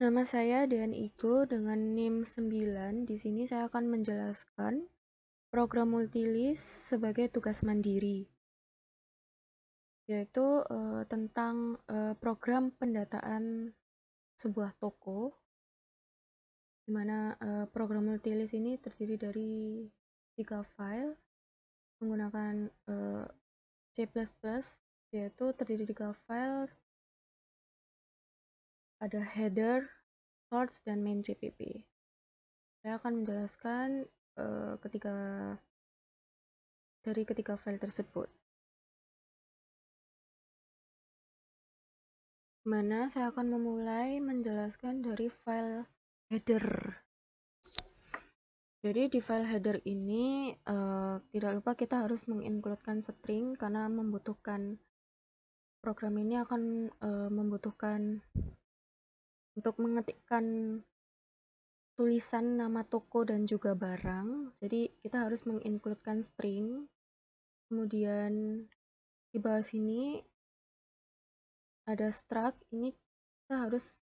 Nama saya Dean Igo dengan NIM 9. Di sini saya akan menjelaskan program multilist sebagai tugas mandiri, yaitu tentang program pendataan sebuah toko, di mana program multilist ini terdiri dari 3 file menggunakan C++, yaitu terdiri dari 3 file, ada header, source, dan main CPP. Saya akan menjelaskan dari ketiga file tersebut. Mana saya akan memulai menjelaskan dari file header. Jadi di file header ini tidak lupa kita harus mengincludekan string karena program ini akan membutuhkan untuk mengetikkan tulisan nama toko dan juga barang. Jadi kita harus mengincludekan string. Kemudian di bawah sini ada struct. Ini kita harus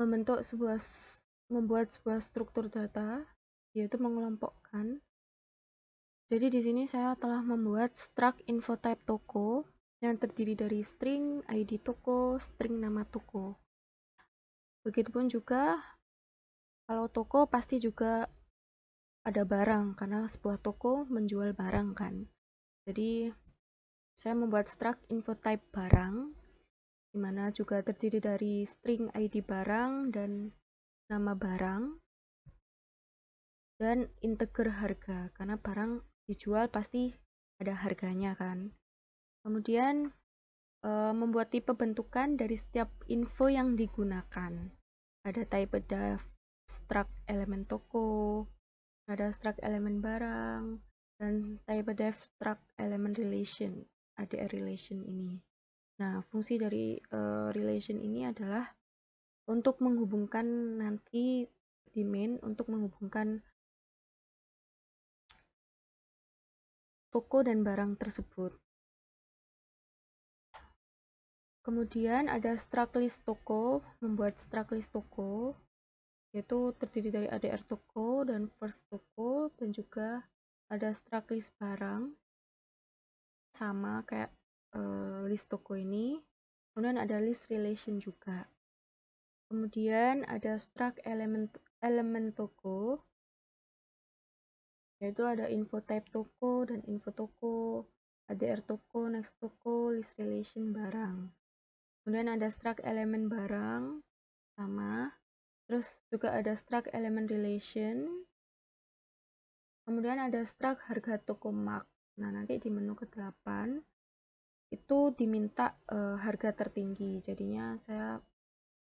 membuat sebuah struktur data, yaitu mengelompokkan. Jadi di sini saya telah membuat struct info type toko yang terdiri dari string ID toko, string nama toko. Begitupun juga kalau toko pasti juga ada barang karena sebuah toko menjual barang kan. Jadi saya membuat struct info type barang, dimana juga terdiri dari string ID barang dan nama barang, dan integer harga karena barang dijual pasti ada harganya kan. Kemudian membuat tipe bentukan dari setiap info yang digunakan. Ada type def struct elemen toko, ada struct elemen barang, dan type def struct elemen relation, ada relation ini. Nah, fungsi dari relation ini adalah untuk menghubungkan nanti di main, untuk menghubungkan toko dan barang tersebut. Kemudian ada struct list toko, membuat struct list toko, yaitu terdiri dari ADR toko dan first toko, dan juga ada struct list barang, sama kayak list toko ini. Kemudian ada list relation juga. Kemudian ada struct elemen toko, yaitu ada info type toko dan info toko, ADR toko, next toko, list relation barang. Kemudian ada struct elemen barang, sama. Terus juga ada struct elemen relation. Kemudian ada struct harga toko mark. Nah, nanti di menu ke-8 itu diminta harga tertinggi. Jadinya saya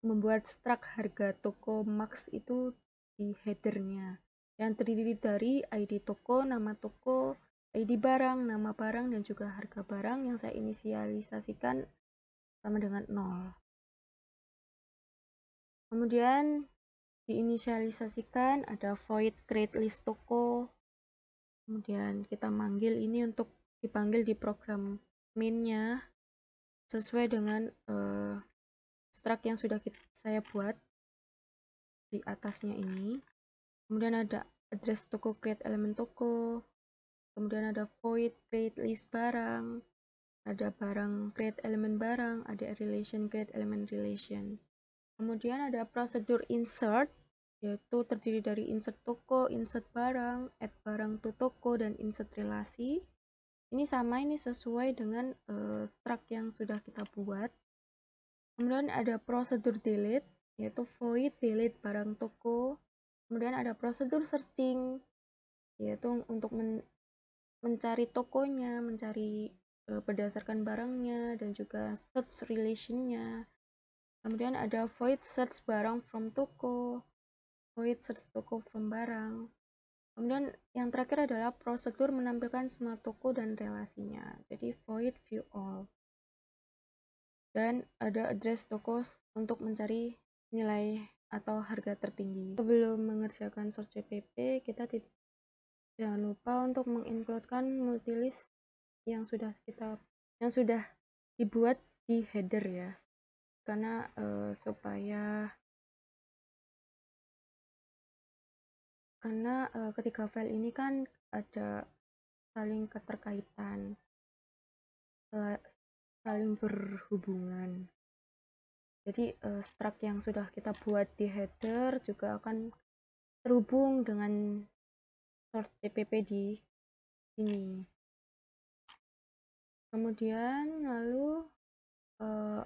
membuat struct harga toko max itu di headernya, yang terdiri dari ID toko, nama toko, ID barang, nama barang, dan juga harga barang yang saya inisialisasikan sama dengan 0. Kemudian diinisialisasikan ada void create list toko. Kemudian kita manggil ini untuk dipanggil di program main-nya sesuai dengan struct yang sudah saya buat di atasnya ini. Kemudian ada address toko create elemen toko. Kemudian ada void create list barang, ada barang create elemen barang, ada relation create elemen relation. Kemudian ada prosedur insert, yaitu terdiri dari insert toko, insert barang, add barang to toko, dan insert relasi. Ini sama, ini sesuai dengan struct yang sudah kita buat. Kemudian ada prosedur delete, yaitu void delete barang toko. Kemudian ada prosedur searching, yaitu untuk mencari tokonya, mencari berdasarkan barangnya, dan juga search relationnya. Kemudian ada void search barang from toko, void search toko from barang. Kemudian yang terakhir adalah prosedur menampilkan semua toko dan relasinya, jadi void view all. Dan ada address toko untuk mencari nilai atau harga tertinggi. Sebelum mengerjakan source CPP, kita jangan lupa untuk mengincludekan multilist yang sudah dibuat di header ya. karena ketiga file ini kan ada saling keterkaitan, saling berhubungan. Jadi struct yang sudah kita buat di header juga akan terhubung dengan source CPP di sini. Kemudian lalu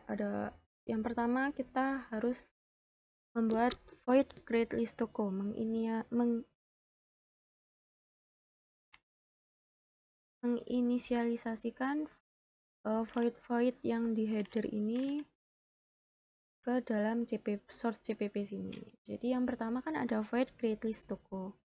ada yang pertama, kita harus membuat void create list toko, menginisialisasikan void yang di header ini ke dalam source CPP sini. Jadi yang pertama kan ada void create list toko.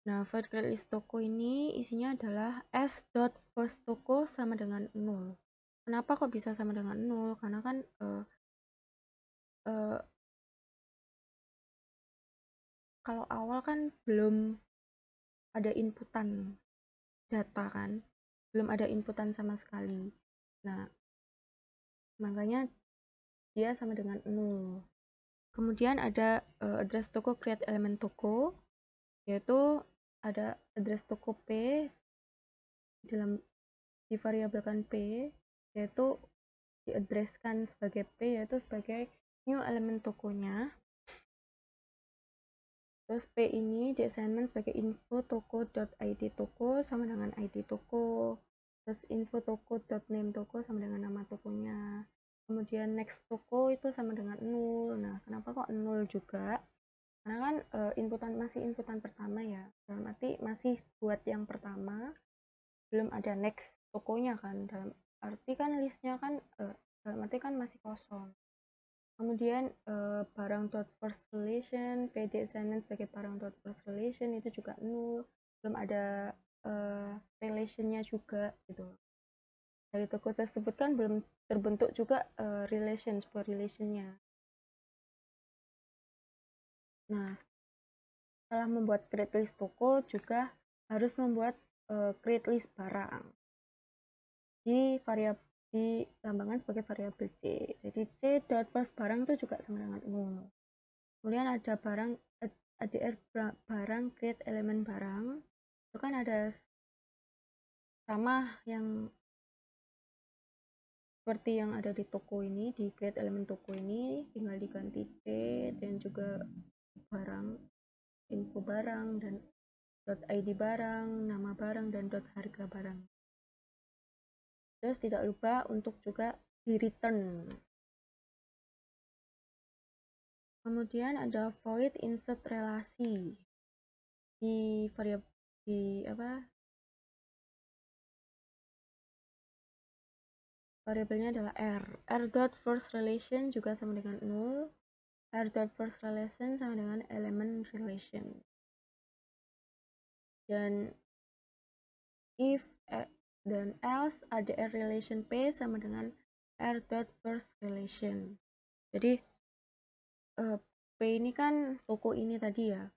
Nah, void create list toko ini isinya adalah s.firstToko sama dengan 0. Kenapa kok bisa sama dengan 0? Karena kan kalau awal kan belum ada inputan data kan, belum ada inputan sama sekali. Nah, makanya dia sama dengan 0. Kemudian ada address toko create element toko, yaitu ada address toko P divariabelkan P, yaitu diaddresskan sebagai P, yaitu sebagai new element tokonya. Terus P ini di assignment sebagai info toko.id toko sama dengan id toko. Terus info toko.name toko sama dengan nama tokonya. Kemudian next toko itu sama dengan 0. Nah, kenapa kok 0 juga? Karena kan masih inputan pertama ya. Dalam arti masih buat yang pertama, belum ada next tokonya kan. Dalam arti kan listnya kan dalam arti kan masih kosong. Kemudian barang.first relation, PD assignment sebagai barang.first relation itu juga 0, belum ada relationnya juga gitu. Dari toko tersebut kan belum terbentuk juga sebuah relationnya. Nah, setelah membuat create list toko juga harus membuat create list barang dilambangkan sebagai variabel C. Jadi c.first barang itu juga sama dengan 0. Kemudian ada barang create elemen barang, itu kan ada sama yang seperti yang ada di toko ini, di create elemen toko ini tinggal diganti D dan juga barang, info barang, dan .id barang, nama barang, dan .harga barang. Terus tidak lupa untuk juga di return. Kemudian ada void insert relasi di variabelnya adalah r.first relation juga sama dengan 0, r.first relation sama dengan element relation, dan if dan else ada r relation p sama dengan r.first relation. Jadi p ini kan toko ini tadi ya,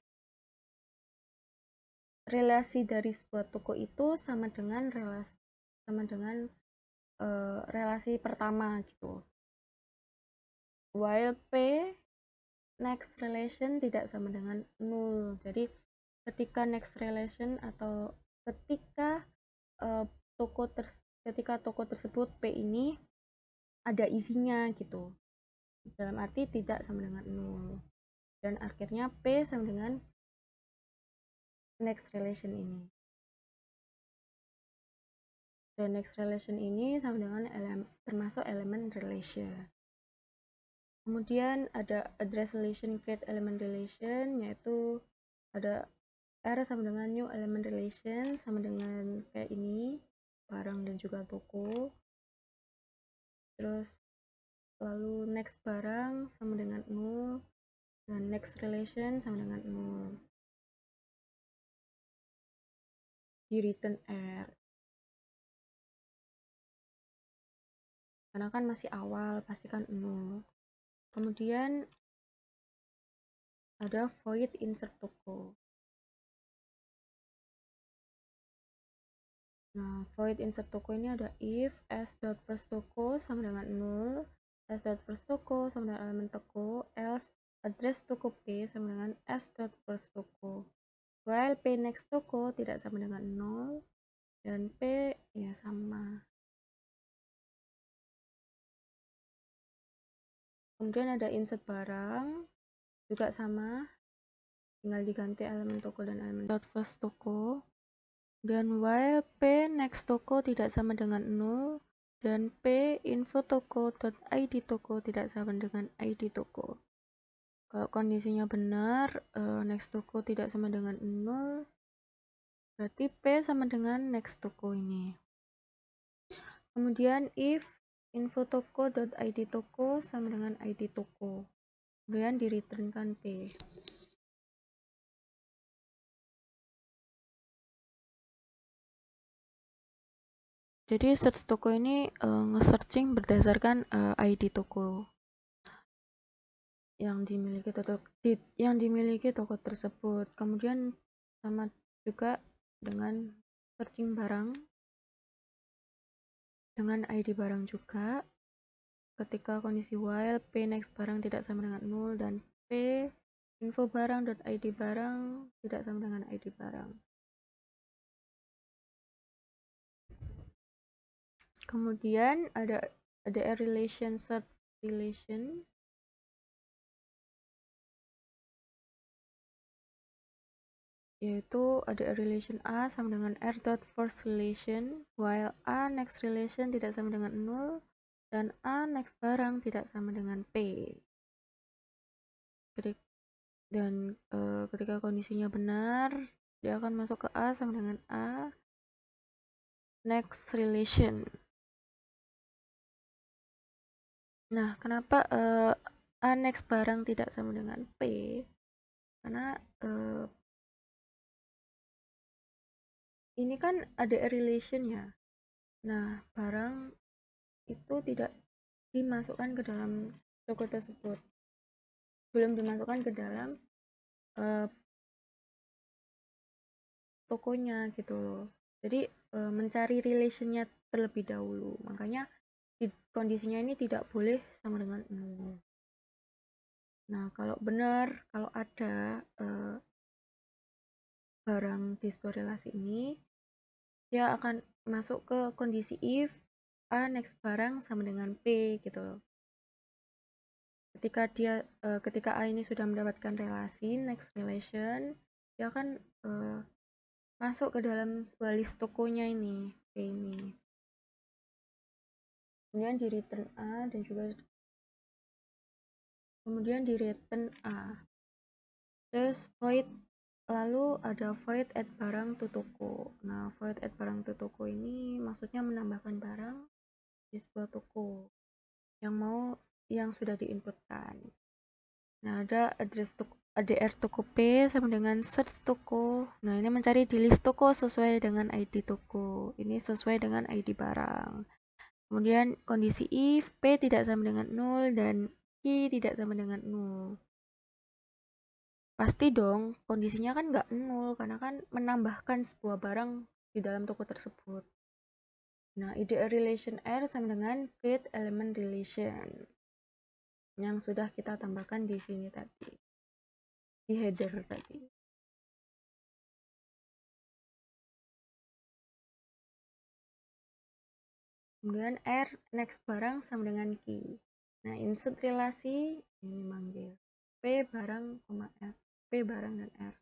relasi dari sebuah toko itu sama dengan relasi pertama gitu, while p next relation tidak sama dengan 0. Jadi ketika next relation atau ketika toko tersebut P ini ada isinya gitu, dalam arti tidak sama dengan 0, dan akhirnya P sama dengan next relation ini, dan next relation ini sama dengan termasuk elemen relation. Kemudian ada address relation create element relation, yaitu ada R sama dengan new element relation sama dengan kayak ini, barang dan juga toko. Terus lalu next barang sama dengan 0 dan next relation sama dengan 0. Di return R. Karena kan masih awal, pastikan 0. Kemudian ada void insert toko. Nah, void insert toko ini ada if s.first toko sama dengan 0 s.first toko sama dengan elemen toko, else address toko P sama dengan s.first toko. While P next toko tidak sama dengan 0 dan P ya sama. Kemudian ada insert barang juga sama, tinggal diganti elemen toko dan elemen first toko. Dan while P next toko tidak sama dengan 0 dan P info toko.id toko tidak sama dengan id toko. Kalau kondisinya benar, next toko tidak sama dengan 0, berarti P sama dengan next toko ini. Kemudian if info toko.id toko sama dengan id toko, kemudian di returnkan P. Jadi search toko ini nge-searching berdasarkan ID toko yang dimiliki toko tersebut. Kemudian sama juga dengan searching barang dengan ID barang juga. Ketika kondisi while P next barang tidak sama dengan 0 dan P info barang.id barang tidak sama dengan ID barang. Kemudian ada relation search relation, yaitu ada relation A sama dengan R dot first relation, while A next relation tidak sama dengan 0 dan A next barang tidak sama dengan P. Dan ketika kondisinya benar, dia akan masuk ke A sama dengan A next relation. Nah, kenapa A next barang tidak sama dengan P? Karena ini kan ada relation-nya. Nah, barang itu tidak dimasukkan ke dalam toko tersebut, belum dimasukkan ke dalam tokonya gitu loh. Jadi mencari relationnya terlebih dahulu, makanya kondisinya ini tidak boleh sama dengan 0. Nah, kalau benar, kalau ada barang di sebuah relasi ini, dia akan masuk ke kondisi if A next barang sama dengan P gitu loh. Ketika A ini sudah mendapatkan relasi next relation, dia akan masuk ke dalam sebuah list tokonya ini, P ini. Kemudian di return A dan juga kemudian di return A. Terus void, lalu ada void add barang to toko. Nah, void add barang to toko ini maksudnya menambahkan barang di sebuah toko yang sudah diinputkan. Nah, ada address toko ADR toko P sama dengan search toko. Nah, ini mencari di list toko sesuai dengan ID toko. Ini sesuai dengan ID barang. Kemudian kondisi if P tidak sama dengan 0 dan Q tidak sama dengan 0. Pasti dong, kondisinya kan nggak 0 karena kan menambahkan sebuah barang di dalam toko tersebut. Nah, IDR relation R sama dengan create element relation yang sudah kita tambahkan di sini tadi, di header tadi. Kemudian R next barang sama dengan key. Nah, insert relasi ini manggil P barang, R, P barang dan R.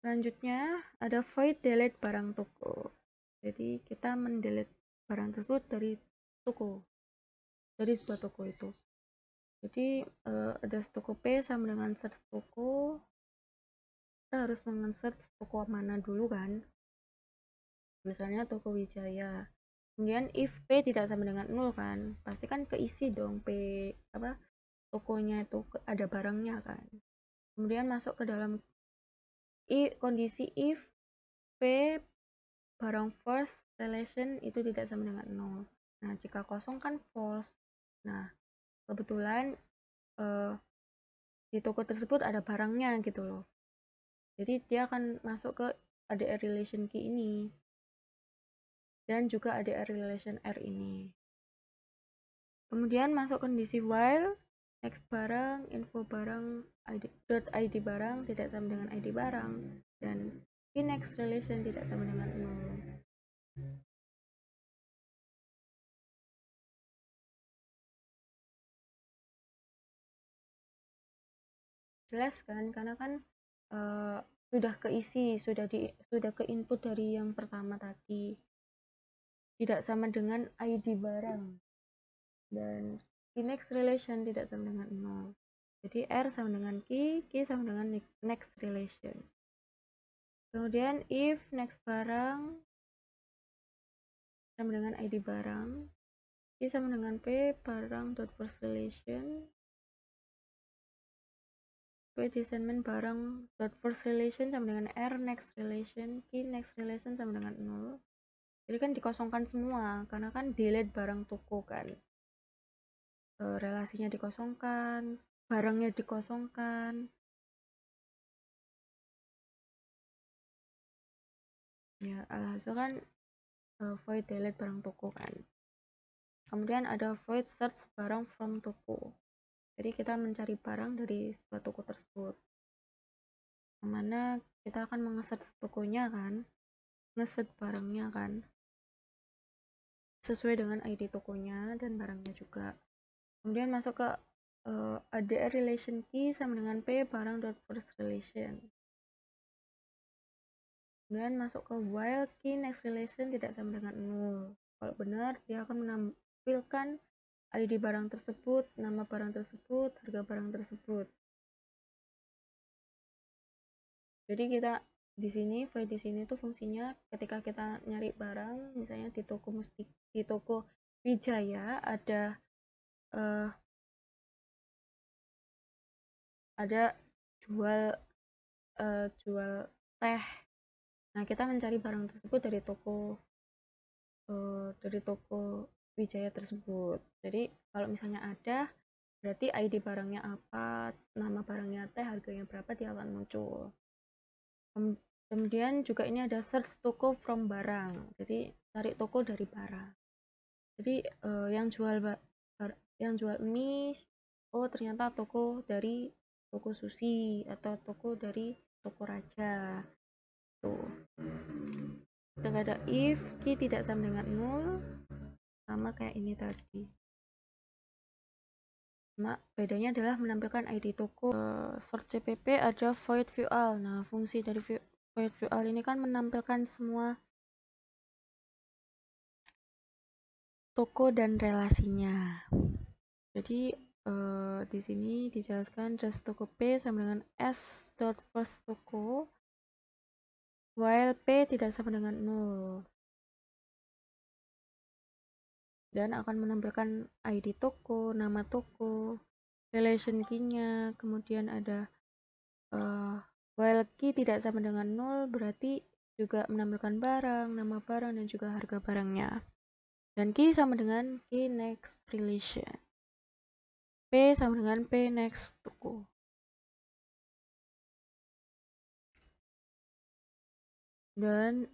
Selanjutnya ada void delete barang toko. Jadi kita mendelete barang tersebut dari toko, dari sebuah toko itu. Jadi ada toko P sama dengan search toko. Kita harus men-search toko mana dulu kan? Misalnya toko Wijaya. Kemudian if P tidak sama dengan 0 kan, pasti kan keisi dong P tokonya itu ada barangnya kan. Kemudian masuk ke dalam kondisi if P barang first relation itu tidak sama dengan 0. Nah, jika kosong kan false. Nah, kebetulan di toko tersebut ada barangnya gitu loh. Jadi dia akan masuk ke ADR relation key ini dan juga ADR relation R ini. Kemudian masuk kondisi while, next barang, info barang, id barang tidak sama dengan id barang, dan key next relation tidak sama dengan 0. Jelas kan, karena kan sudah keisi, sudah ke input dari yang pertama tadi, tidak sama dengan id barang, dan key next relation tidak sama dengan 0. Jadi R sama dengan key sama dengan next relation. Kemudian if next barang sama dengan id barang, key sama dengan P barang dot first relation, P descendant barang dot first relation sama dengan R next relation, key next relation sama dengan 0. Jadi kan dikosongkan semua, karena kan delete barang toko kan. Relasinya dikosongkan, barangnya dikosongkan. Ya, alhasil kan void delete barang toko kan. Kemudian ada void search barang from toko. Jadi kita mencari barang dari sebuah toko tersebut. Yang mana kita akan mengeset tokonya kan, ngeset barangnya kan, sesuai dengan ID tokonya dan barangnya juga. Kemudian masuk ke ADR relation key sama dengan P barang dot first relation. Kemudian masuk ke while key next relation tidak sama dengan 0. Kalau benar, dia akan menampilkan ID barang tersebut, nama barang tersebut, harga barang tersebut. Jadi kita di sini, void di sini tuh fungsinya ketika kita nyari barang, misalnya di toko Wijaya ada jual teh. Nah, kita mencari barang tersebut dari toko Wijaya tersebut. Jadi kalau misalnya ada, berarti ID barangnya apa, nama barangnya teh, harganya berapa, dia akan muncul. Kemudian juga ini ada search toko from barang. Jadi cari toko dari barang. Jadi yang jual mie, oh ternyata toko dari toko sushi atau toko dari toko raja. Tuh. Terus ada if key tidak sama dengan 0, sama kayak ini tadi. Nah, bedanya adalah menampilkan ID toko. Sort CPP ada void view all. Nah, fungsi dari void view all ini kan menampilkan semua toko dan relasinya. Jadi di sini dijelaskan just toko P sama dengan S dot first toko, while P tidak sama dengan 0. Dan akan menampilkan ID toko, nama toko, relation key-nya, kemudian ada while key tidak sama dengan 0 berarti juga menampilkan barang, nama barang, dan juga harga barangnya. Dan key sama dengan key next relation. P sama dengan P next toko. Dan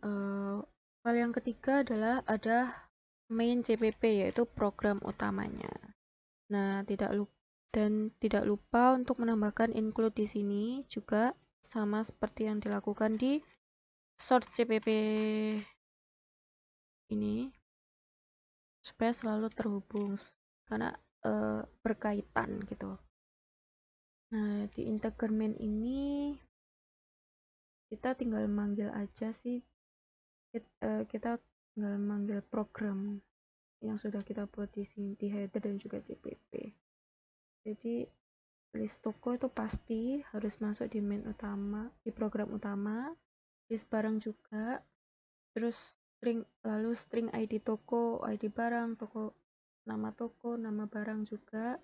hal yang ketiga adalah ada main CPP, yaitu program utamanya. Nah, tidak lupa untuk menambahkan include di sini juga sama seperti yang dilakukan di sort CPP ini, supaya selalu terhubung karena berkaitan gitu. Nah, di integer main ini kita tinggal manggil aja sih, kita tinggal manggil program yang sudah kita buat di sini, di header dan juga CPP. Jadi list toko itu pasti harus masuk di main utama, di program utama, list barang juga, terus lalu string ID toko, ID barang, nama barang juga,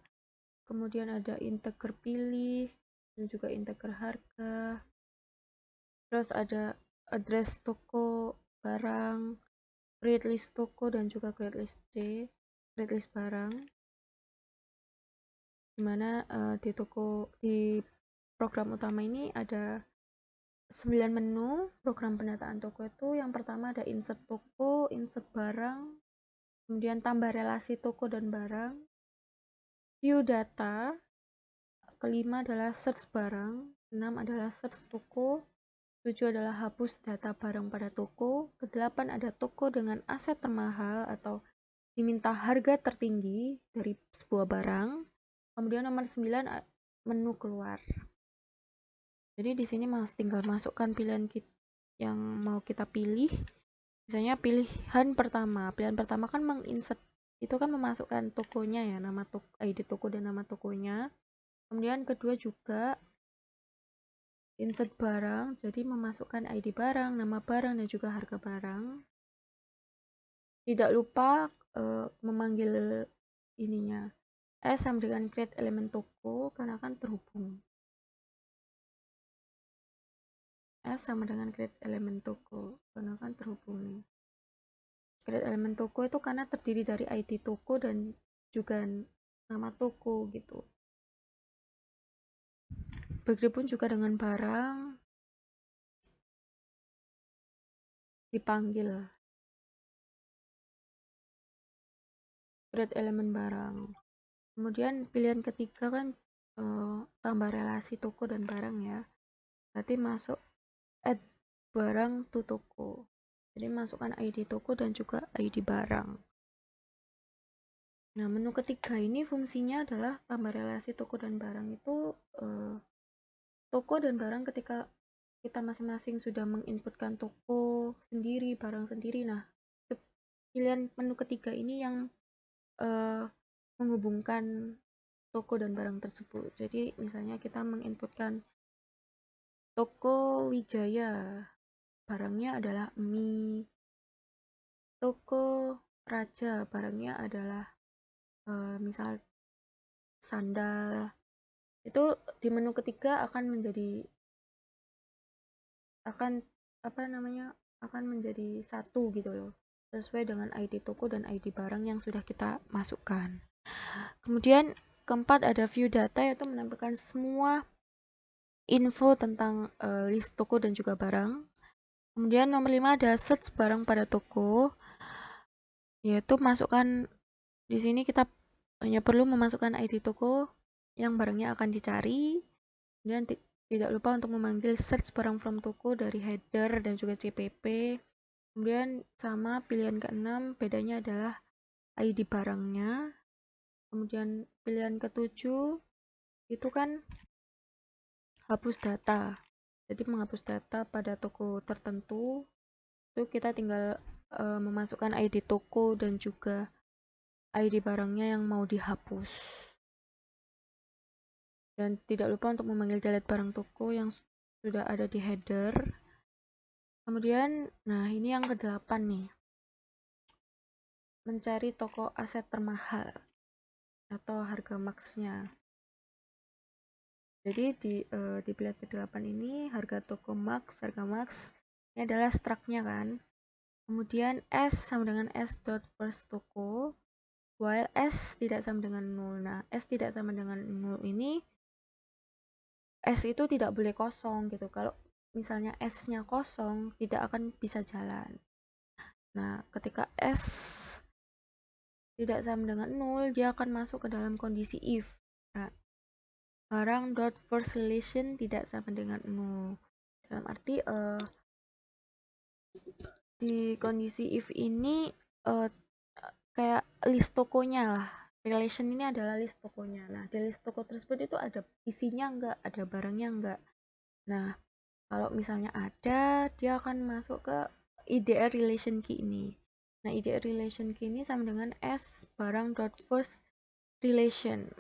kemudian ada integer pilih dan juga integer harga, terus ada address toko, barang, create list toko, dan juga create list barang, dimana di program utama ini ada 9 menu program penataan toko. Itu yang pertama ada insert toko, insert barang, kemudian tambah relasi toko dan barang, view data, kelima adalah search barang, 6 adalah search toko, 7 adalah hapus data barang pada toko, ke-8 ada toko dengan aset termahal atau diminta harga tertinggi dari sebuah barang. Kemudian nomor 9 menu keluar. Jadi di sini tinggal masukkan pilihan yang mau kita pilih. Misalnya pilihan pertama kan menginsert itu kan memasukkan tokonya ya, nama ID toko dan nama tokonya. Kemudian kedua juga insert barang, jadi memasukkan ID barang, nama barang dan juga harga barang. Tidak lupa memanggil ininya S sama dengan create elemen toko karena akan terhubung. S sama dengan create elemen toko karena akan terhubung nih. Create elemen toko itu karena terdiri dari ID toko dan juga nama toko gitu. Begitupun juga dengan barang dipanggil create elemen barang. Kemudian pilihan ketiga kan tambah relasi toko dan barang ya. Berarti masuk add barang to toko. Jadi masukkan ID toko dan juga ID barang. Nah, menu ketiga ini fungsinya adalah tambah relasi toko dan barang itu toko dan barang ketika kita masing-masing sudah menginputkan toko sendiri, barang sendiri. Nah, pilihan menu ketiga ini yang menghubungkan toko dan barang tersebut. Jadi misalnya kita menginputkan toko Wijaya, barangnya adalah mie. Toko Raja, barangnya adalah misal sandal. Itu di menu ketiga akan menjadi akan menjadi satu gitu loh, sesuai dengan ID toko dan ID barang yang sudah kita masukkan. Kemudian keempat ada view data, yaitu menampilkan semua info tentang list toko dan juga barang. Kemudian nomor 5 ada search barang pada toko, yaitu masukkan di sini kita hanya perlu memasukkan ID toko yang barangnya akan dicari. Kemudian tidak lupa untuk memanggil search barang from toko dari header dan juga CPP. Kemudian sama pilihan ke-6, bedanya adalah ID barangnya. Kemudian pilihan ke-7 itu kan hapus data. Jadi menghapus data pada toko tertentu itu kita tinggal memasukkan ID toko dan juga ID barangnya yang mau dihapus. Dan tidak lupa untuk memanggil jalet barang toko yang sudah ada di header. Kemudian, nah ini yang ke-8 nih. Mencari toko aset termahal atau harga max-nya. Jadi di pilihan ke-8 ini harga toko max, harga max ini adalah struct-nya kan. Kemudian S sama dengan S dot first toko, while S tidak sama dengan 0. Nah, S tidak sama dengan 0 ini S itu tidak boleh kosong gitu. Kalau misalnya S-nya kosong, tidak akan bisa jalan. Nah, ketika S tidak sama dengan 0, dia akan masuk ke dalam kondisi if. Nah, barang dot first relation tidak sama dengan 0. Dalam arti di kondisi if ini kayak list tokonya lah. Relation ini adalah list tokonya. Nah, di list toko tersebut itu ada isinya enggak, ada barangnya enggak. Nah, kalau misalnya ada, dia akan masuk ke IDR relation key ini. Nah, IDR relation key ini sama dengan S barang dot first relation.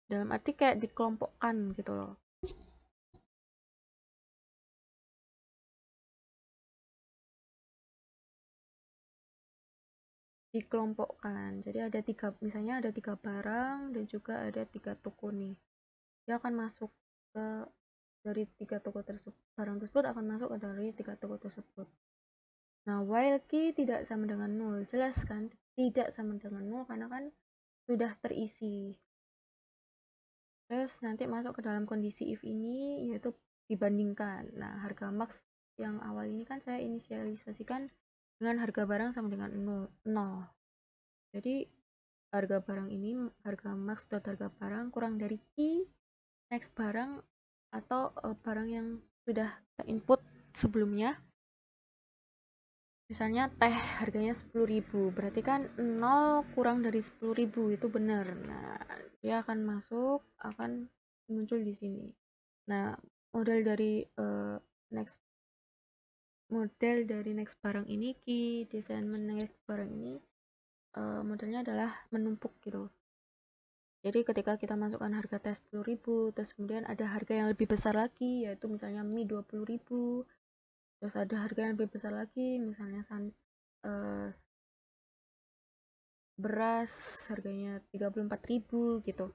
Dalam arti kayak dikelompokkan gitu loh. Dikelompokkan. Jadi ada misalnya ada 3 barang dan juga ada 3 toko nih. Dia akan masuk ke dari 3 toko tersebut. Barang tersebut akan masuk ke dari 3 toko tersebut. Nah, while key tidak sama dengan 0. Jelas kan? Tidak sama dengan 0 karena kan sudah terisi. Terus nanti masuk ke dalam kondisi if ini, yaitu dibandingkan. Nah, harga max yang awal ini kan saya inisialisasikan dengan harga barang sama dengan 0. Jadi harga barang ini, harga max dot harga barang kurang dari key next barang atau barang yang sudah kita input sebelumnya. Misalnya teh harganya 10.000, berarti kan 0 kurang dari 10.000 itu benar. Nah, dia akan masuk, akan muncul di sini. Nah, model dari next barang ini, key desain next barang ini modelnya adalah menumpuk gitu. Jadi ketika kita masukkan harga tes 10.000, terus kemudian ada harga yang lebih besar lagi, yaitu misalnya mie 20.000, terus ada harga yang lebih besar lagi, misalnya beras harganya 34.000 gitu.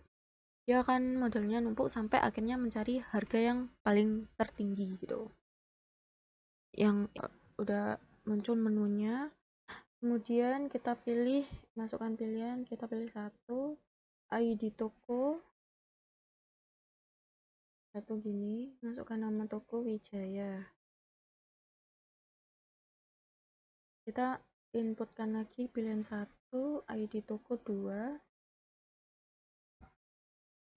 Dia akan modelnya numpuk sampai akhirnya mencari harga yang paling tertinggi gitu. Yang udah muncul menunya, kemudian kita pilih, masukkan pilihan, kita pilih satu, ID toko, satu gini, masukkan nama toko Wijaya. Kita inputkan lagi pilihan satu, ID toko 2,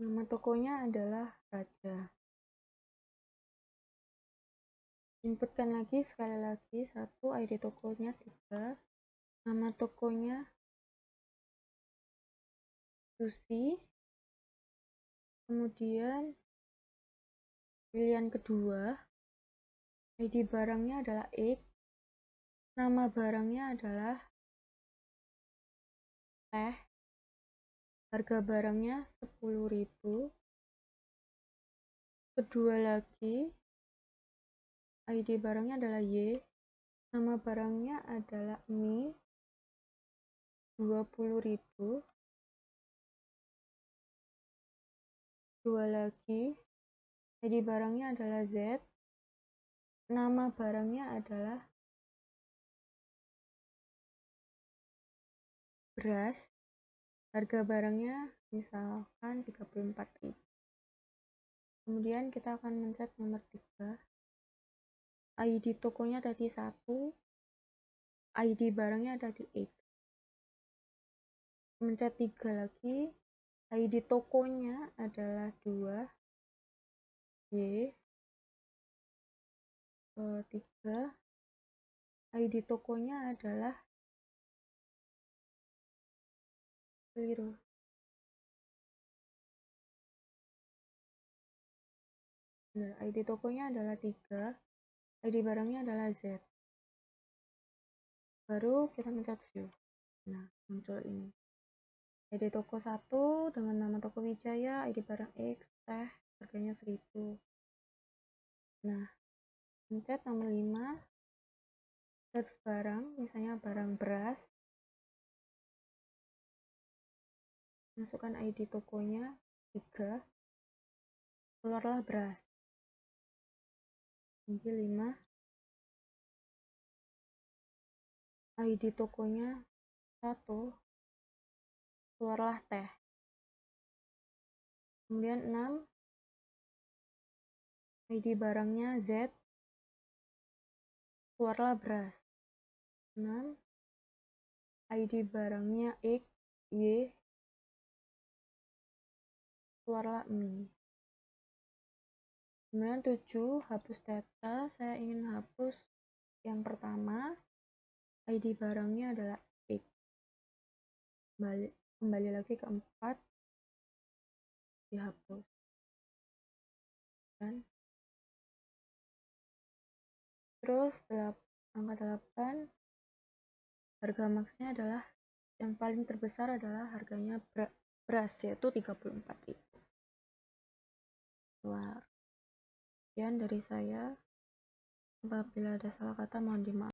nama tokonya adalah Raja. Inputkan lagi sekali lagi satu, ID tokonya 3, nama tokonya Susi, kemudian pilihan kedua, ID barangnya adalah X, nama barangnya adalah teh, harga barangnya 10.000, kedua lagi, ID barangnya adalah Y, nama barangnya adalah mie 20.000, dua lagi, ID barangnya adalah Z, nama barangnya adalah beras, harga barangnya misalkan 34.000. Kemudian kita akan mencet nomor 3, ID tokonya tadi 1, ID barangnya ada di X. Mencet 3 lagi, ID tokonya adalah 2, Y, 3, ID tokonya adalah keliru. Benar, ID tokonya adalah 3, ID barangnya adalah Z. Baru kita mencet view. Nah, muncul ini. ID toko 1 dengan nama toko Wijaya, ID barang X, teh, harganya 1.000. Nah, mencet nomor 5, search barang, misalnya barang beras. Masukkan ID tokonya 3, keluarlah beras. Ini 5, ID tokonya 1, keluarlah teh. Kemudian 6, ID barangnya Z, keluarlah beras. 6, ID barangnya X, Y, keluarlah mie. Kemudian 7, hapus data. Saya ingin hapus yang pertama, ID barangnya adalah X. Kembali lagi ke 4, dihapus. Dan terus angka 8, harga maxnya adalah yang paling terbesar adalah harganya beras, yaitu 34.000. Wah, sekian dari saya. Apabila ada salah kata mohon dimaafkan.